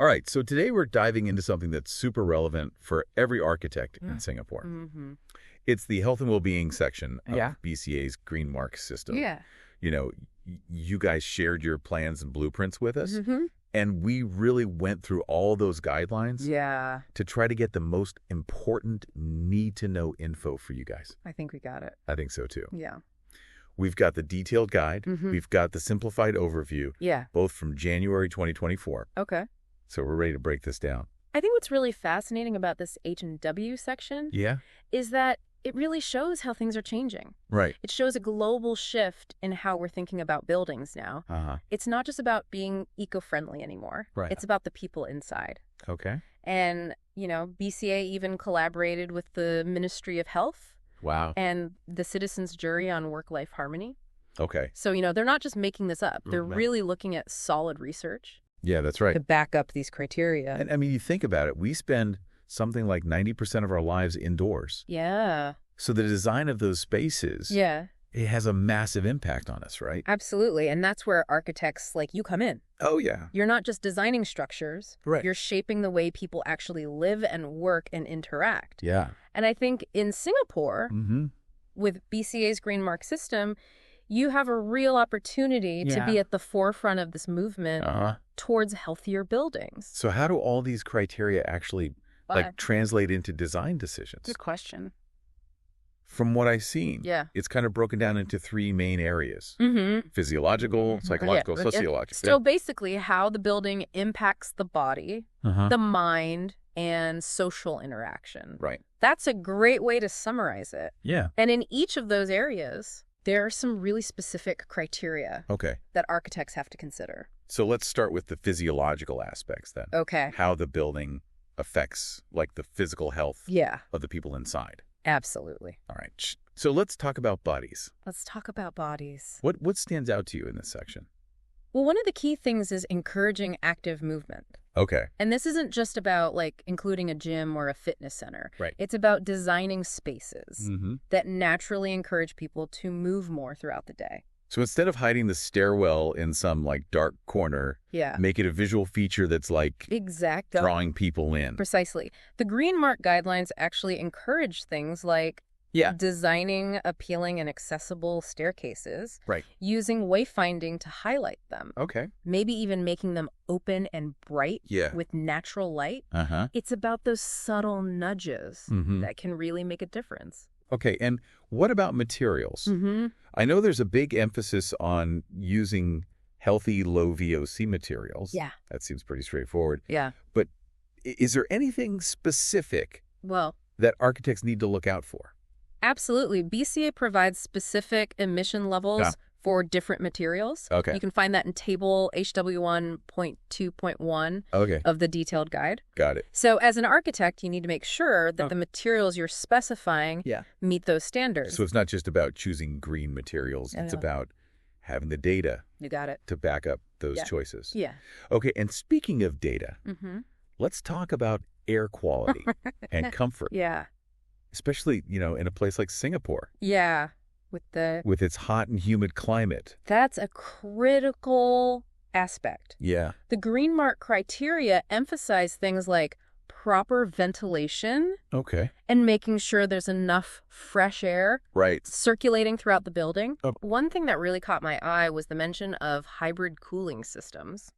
All right, so today we're diving into something that's super relevant for every architect in Singapore. Mm-hmm. It's the health and well-being section of Yeah. BCA's GreenMark system. Yeah. You know, you guys shared your plans and blueprints with us, Mm-hmm. and we really went through all those guidelines Yeah. to try to get the most important need-to-know info for you guys. I think we got it. I think so, too. Yeah. We've got the detailed guide. Mhm. We've got the simplified overview, Yeah. both from January 2024. Okay. So we're ready to break this down. I think what's really fascinating about this H&W section Yeah? is that it really shows how things are changing. Right. It shows a global shift in how we're thinking about buildings now. Uh-huh. It's not just about being eco-friendly anymore. Right. It's about the people inside. Okay. And, BCA even collaborated with the Ministry of Health Wow. and the Citizens Jury on Work-Life Harmony. Okay. So, they're not just making this up. They're Right. really looking at solid research. Yeah, that's right. To back up these criteria. And I mean, you think about it, we spend something like 90% of our lives indoors. Yeah. So the design of those spaces, Yeah. it has a massive impact on us, right? Absolutely. And that's where architects like you come in. Oh, yeah. You're not just designing structures. Right. You're shaping the way people actually live and work and interact. Yeah. And I think in Singapore, Mm-hmm. with BCA's GreenMark system, you have a real opportunity to be Yeah. at the forefront of this movement Uh-huh. towards healthier buildings. So how do all these criteria actually But- translate into design decisions? Good question. From what I've seen, Yeah. it's kind of broken down into three main areas. Mm-hmm. Physiological, psychological, Yeah. sociological. So basically how the building impacts the body, Uh-huh. the mind, and social interaction. Right. That's a great way to summarize it. Yeah. And in each of those areas, there are some really specific criteria Okay. that architects have to consider. So let's start with the physiological aspects then. Okay. How the building affects like the physical health Yeah, of the people inside. absolutely. All right. So let's talk about bodies. Let's talk about bodies. What stands out to you in this section? Well, one of the key things is encouraging active movement. Okay. And this isn't just about including a gym or a fitness center. Right. It's about designing spaces Mm-hmm. that naturally encourage people to move more throughout the day. So instead of hiding the stairwell in some dark corner, Yeah. make it a visual feature that's Exactly. drawing people in. Precisely. The GreenMark guidelines actually encourage things like designing appealing and accessible staircases, Right. using wayfinding to highlight them, Okay. maybe even making them open and bright Yeah. with natural light. Uh-huh. It's about those subtle nudges Mhm. that can really make a difference. Okay. And what about materials? Mm-hmm. I know there's a big emphasis on using healthy, low VOC materials. Yeah. That seems pretty straightforward. Yeah. But is there anything specific Well, that architects need to look out for? absolutely. BCA provides specific emission levels Yeah. for different materials. Okay. You can find that in table HW1.2.1 Okay. of the detailed guide. Got it. So as an architect, you need to make sure that the materials you're specifying Yeah. meet those standards. So it's not just about choosing green materials. It's No. about having the data You got it. to back up those Yeah. choices. Yeah. Okay. And speaking of data, Mm-hmm. let's talk about air quality and comfort, Yeah. especially, in a place like Singapore Yeah. with its hot and humid climate. That's a critical aspect. Yeah. The GreenMark criteria emphasize things like proper ventilation Okay. and making sure there's enough fresh air Right. circulating throughout the building. Oh. One thing that really caught my eye was the mention of hybrid cooling systems.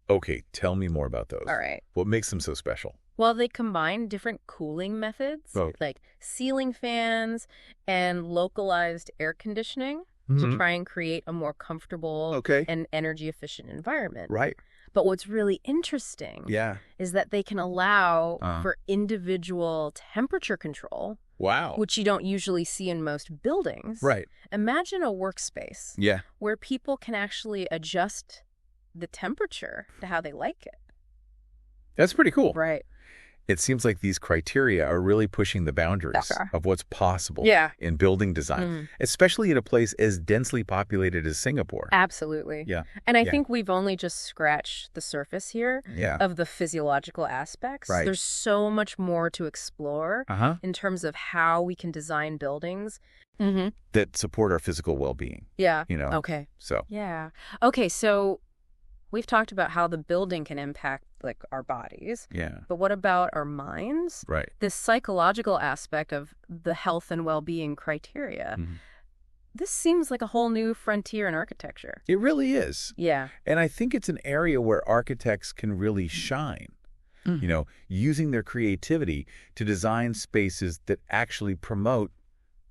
Okay. Tell me more about those. All right. What makes them so special? Well, they combine different cooling methods, Oh. like ceiling fans and localized air conditioning, to Mhm. try and create a more comfortable Okay. and energy-efficient environment. Right. But what's really interesting Yeah. is that they can allow Uh-huh. for individual temperature control, Wow. which you don't usually see in most buildings. Right. Imagine a workspace Yeah. where people can actually adjust the temperature to how they like it. That's pretty cool. Right. It seems like these criteria are really pushing the boundaries Okay. of what's possible Yeah. in building design, especially in a place as densely populated as Singapore. Absolutely. Yeah. And I Yeah. think we've only just scratched the surface here Yeah. of the physiological aspects. Right. There's so much more to explore Uh-huh. in terms of how we can design buildings. Mm-hmm. That support our physical well-being, Yeah. you know? Okay. So, Yeah. Okay, so We've talked about how the building can impact, like, our bodies. Yeah. But what about our minds? Right. This psychological aspect of the health and well-being criteria. Mhm. This seems like a whole new frontier in architecture. It really is. Yeah. And I think it's an area where architects can really shine, using their creativity to design spaces that actually promote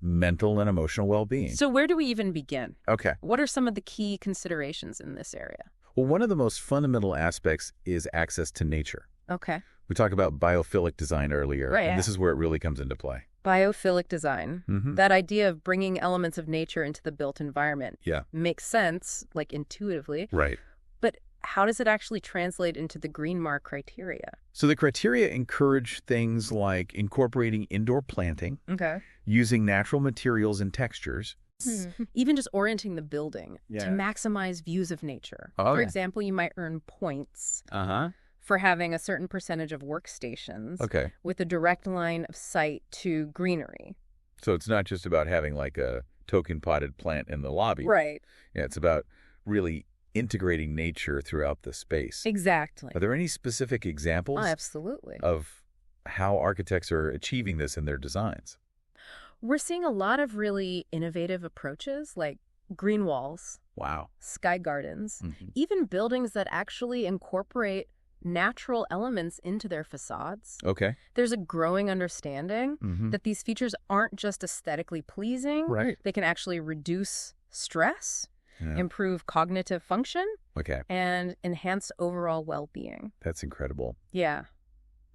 mental and emotional well-being. So where do we even begin? Okay. What are some of the key considerations in this area? Well, one of the most fundamental aspects is access to nature. Okay. We talked about biophilic design earlier, Right, and yeah. this is where it really comes into play. Biophilic design. Mhm. That idea of bringing elements of nature into the built environment. Yeah. Makes sense, like, intuitively. Right. But how does it actually translate into the GreenMark criteria? So the criteria encourage things like incorporating indoor planting, Okay. using natural materials and textures. Even just orienting the building Yeah. to maximize views of nature. Oh, For yeah. example, you might earn points Uh-huh. for having a certain percentage of workstations Okay. with a direct line of sight to greenery. So it's not just about having like a token potted plant in the lobby. Right. Yeah, it's about really integrating nature throughout the space. Exactly. Are there any specific examples Oh, absolutely. of how architects are achieving this in their designs? We're seeing a lot of really innovative approaches like green walls, Wow. sky gardens, Mhm. even buildings that actually incorporate natural elements into their facades. Okay. There's a growing understanding Mhm. that these features aren't just aesthetically pleasing. Right. They can actually reduce stress, Yeah. improve cognitive function, Okay. and enhance overall well-being. That's incredible. Yeah.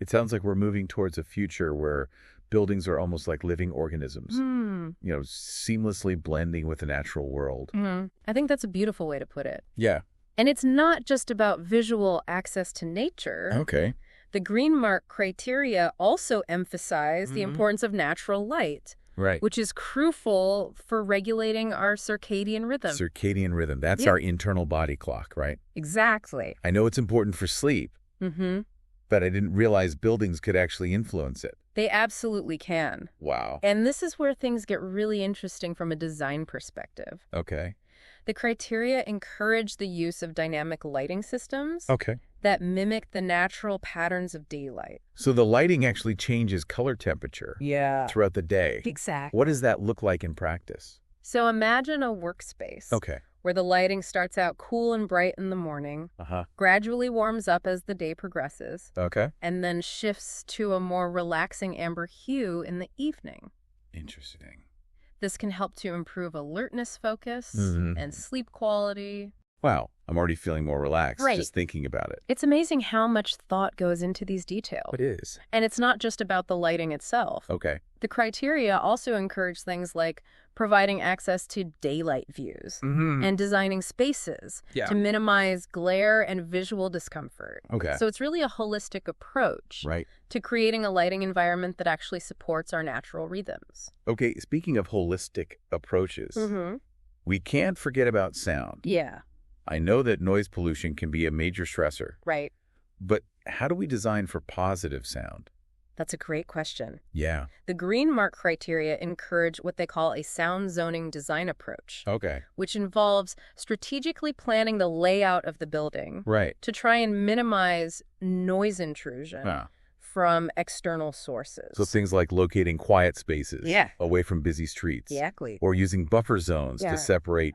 It sounds like we're moving towards a future where buildings are almost like living organisms, seamlessly blending with the natural world. I think that's a beautiful way to put it. Yeah. And it's not just about visual access to nature. Okay. The GreenMark criteria also emphasize the Mhm. importance of natural light, Right. which is crucial for regulating our circadian rhythm. Circadian rhythm. That's Yeah. our internal body clock, right? Exactly. I know it's important for sleep, Mm-hmm. but I didn't realize buildings could actually influence it. They absolutely can. Wow. And this is where things get really interesting from a design perspective. Okay. The criteria encourage the use of dynamic lighting systems Okay. that mimic the natural patterns of daylight. So the lighting actually changes color temperature Yeah. throughout the day. Exactly. What does that look like in practice? So imagine a workspace Okay. where the lighting starts out cool and bright in the morning, Uh-huh. gradually warms up as the day progresses, Okay. and then shifts to a more relaxing amber hue in the evening. Interesting. This can help to improve alertness, focus, Mhm. and sleep quality. Wow. I'm already feeling more relaxed Right. just thinking about it. It's amazing how much thought goes into these details. It is. And it's not just about the lighting itself. Okay. The criteria also encourage things like providing access to daylight views Mm-hmm. and designing spaces Yeah. to minimize glare and visual discomfort. Okay. So it's really a holistic approach Right. to creating a lighting environment that actually supports our natural rhythms. Okay. Speaking of holistic approaches, Mm-hmm. we can't forget about sound. Yeah, I know that noise pollution can be a major stressor, right. but how do we design for positive sound? That's a great question. Yeah. The GreenMark criteria encourage what they call a sound zoning design approach, Okay. which involves strategically planning the layout of the building Right. to try and minimize noise intrusion Ah. from external sources. So things like locating quiet spaces Yeah. away from busy streets. Exactly. Or using buffer zones Yeah. to separate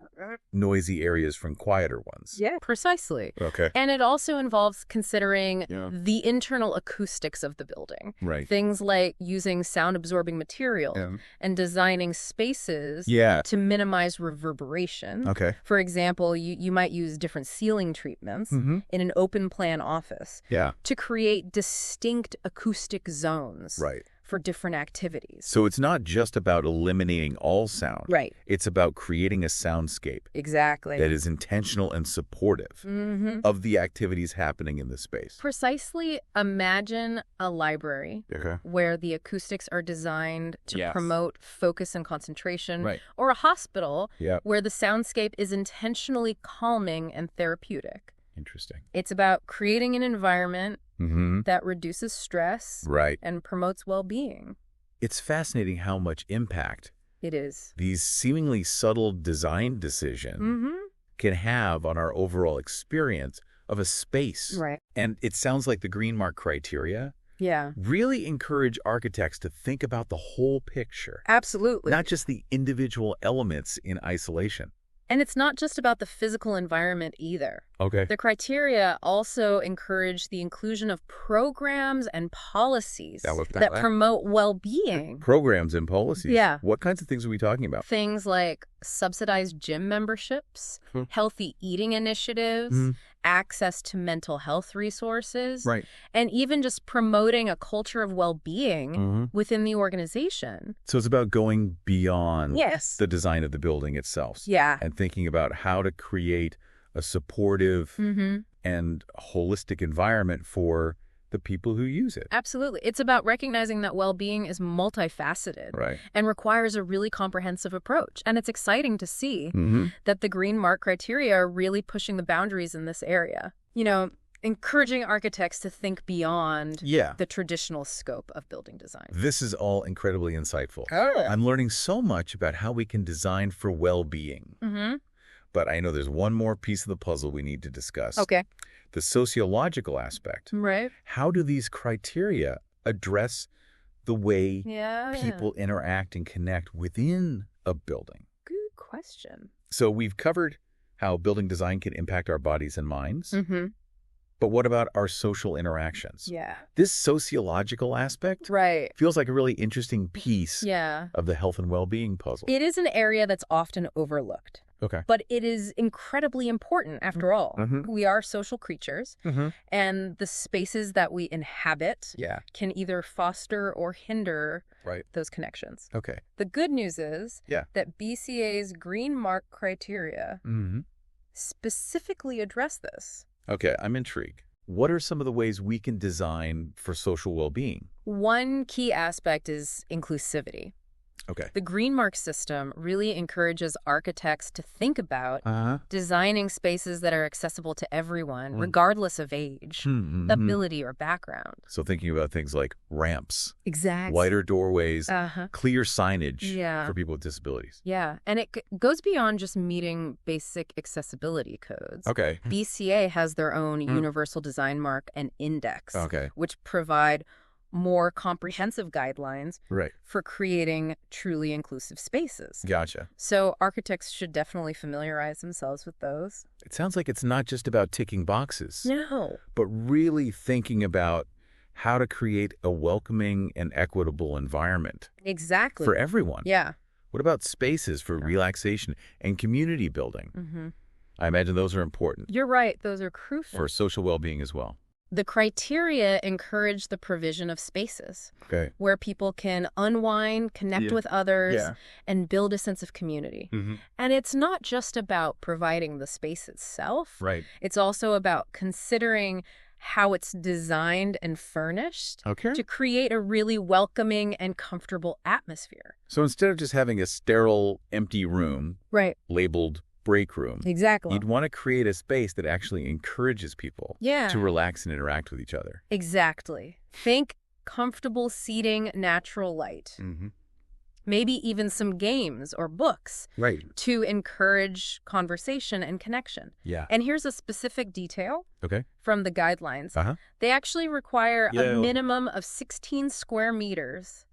noisy areas from quieter ones. Yeah, precisely. Okay. And it also involves considering Yeah. the internal acoustics of the building. Right. Things like using sound-absorbing material Yeah. and designing spaces Yeah. to minimize reverberation. Okay. For example, you might use different ceiling treatments Mm-hmm. in an open-plan office Yeah. to create distinct acoustic zones Right. for different activities. So it's not just about eliminating all sound. Right. It's about creating a soundscape Exactly. that is intentional and supportive Mm-hmm. of the activities happening in the space. Precisely, imagine a library Okay. where the acoustics are designed to Yes. promote focus and concentration, Right. or a hospital Yeah. where the soundscape is intentionally calming and therapeutic. Interesting. It's about creating an environment Mm-hmm. that reduces stress Right. and promotes well-being. It's fascinating how much impact It is. these seemingly subtle design decisions Mm-hmm. can have on our overall experience of a space. Right. And it sounds like the GreenMark criteria really encourage architects to think about the whole picture. Absolutely. Not just the individual elements in isolation. And it's not just about the physical environment either. Okay. The criteria also encourage the inclusion of programs and policies that promote well-being. Programs and policies? Yeah. What kinds of things are we talking about? Things like subsidized gym memberships, healthy eating initiatives, access to mental health resources, and even just promoting a culture of well-being within the organization. So it's about going beyond Yes. the design of the building itself. Yeah. And thinking about how to create a supportive and holistic environment for the people who use it. Absolutely. It's about recognizing that well-being is multifaceted and requires a really comprehensive approach. And it's exciting to see that the GreenMark criteria are really pushing the boundaries in this area. You know, encouraging architects to think beyond the traditional scope of building design. This is all incredibly insightful. Oh. I'm learning so much about how we can design for well-being. But I know there's one more piece of the puzzle we need to discuss. Okay. The sociological aspect. Right. How do these criteria address the way Yeah. people interact and connect within a building? Good question. So we've covered how building design can impact our bodies and minds. But what about our social interactions? Yeah. This sociological aspect feels like a really interesting piece of the health and well-being puzzle. It is an area that's often overlooked. Okay. But it is incredibly important, after all. We are social creatures, and the spaces that we inhabit can either foster or hinder those connections. Okay. The good news is that BCA's GreenMark criteria specifically address this. Okay, I'm intrigued. What are some of the ways we can design for social well-being? One key aspect is inclusivity. Okay. The GreenMark system really encourages architects to think about designing spaces that are accessible to everyone, regardless of age, ability, or background. So thinking about things like ramps, Exactly. wider doorways, clear signage for people with disabilities. Yeah, and it goes beyond just meeting basic accessibility codes. Okay. BCA has their own Universal Design Mark and Index, which provide more comprehensive guidelines for creating truly inclusive spaces. Gotcha. So architects should definitely familiarize themselves with those. It sounds like it's not just about ticking boxes. No. But really thinking about how to create a welcoming and equitable environment. Exactly. For everyone. Yeah. What about spaces for relaxation and community building? I imagine those are important. You're right. Those are crucial. For social well-being as well. The criteria encourage the provision of spaces where people can unwind, connect with others, and build a sense of community. And it's not just about providing the space itself. It's also about considering how it's designed and furnished to create a really welcoming and comfortable atmosphere. So instead of just having a sterile, empty room labeled break room. Exactly. You'd want to create a space that actually encourages people to relax and interact with each other. Exactly. Think comfortable seating, natural light. Maybe even some games or books to encourage conversation and connection. And here's a specific detail from the guidelines. They actually require a minimum of 16 square meters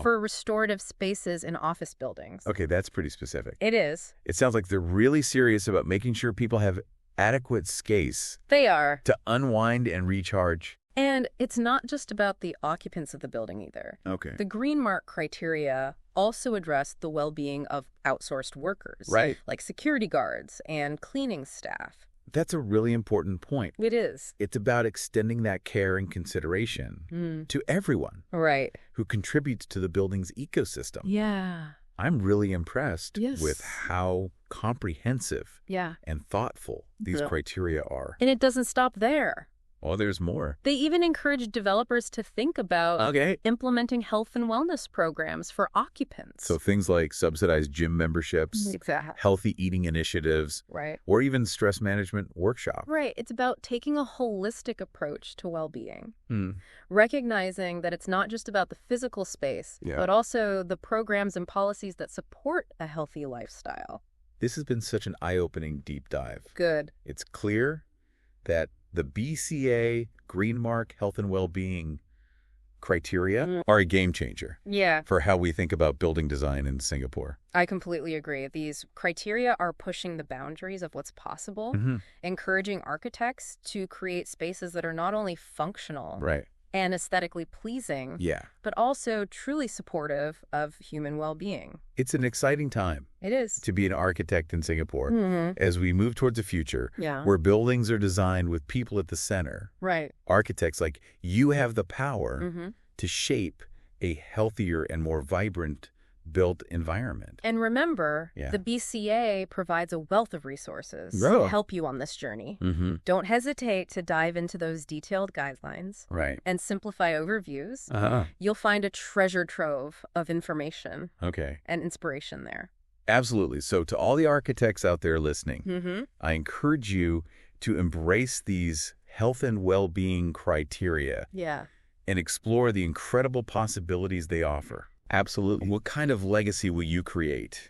for restorative spaces in office buildings. Okay, that's pretty specific. It is. It sounds like they're really serious about making sure people have adequate space. They are. To unwind and recharge. And it's not just about the occupants of the building either. Okay. The GreenMark criteria also address the well-being of outsourced workers. Like security guards and cleaning staff. That's a really important point. It is. It's about extending that care and consideration to everyone who contributes to the building's ecosystem. Yeah. I'm really impressed with how comprehensive and thoughtful these criteria are. And it doesn't stop there. Oh, there's more. They even encourage developers to think about implementing health and wellness programs for occupants. So things like subsidized gym memberships, healthy eating initiatives, or even stress management workshops. It's about taking a holistic approach to well-being, recognizing that it's not just about the physical space, but also the programs and policies that support a healthy lifestyle. This has been such an eye-opening deep dive. Good. It's clear that the BCA, GreenMark Health and Wellbeing criteria are a game changer for how we think about building design in Singapore. I completely agree. These criteria are pushing the boundaries of what's possible, encouraging architects to create spaces that are not only functional and aesthetically pleasing, but also truly supportive of human well-being. It's an exciting time. It is. To be an architect in Singapore as we move towards a future where buildings are designed with people at the center. Architects like you have the power to shape a healthier and more vibrant built environment. And remember, the BCA provides a wealth of resources to help you on this journey. Don't hesitate to dive into those detailed guidelines and simplify overviews. You'll find a treasure trove of information and inspiration there. Absolutely. So to all the architects out there listening, I encourage you to embrace these health and well-being criteria and explore the incredible possibilities they offer. Absolutely. What kind of legacy will you create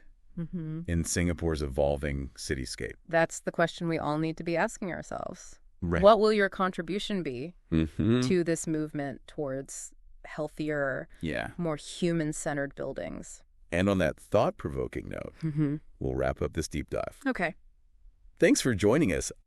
in Singapore's evolving cityscape? That's the question we all need to be asking ourselves. What will your contribution be to this movement towards healthier, more human-centered buildings? And on that thought-provoking note, we'll wrap up this deep dive. Okay. Thanks for joining us.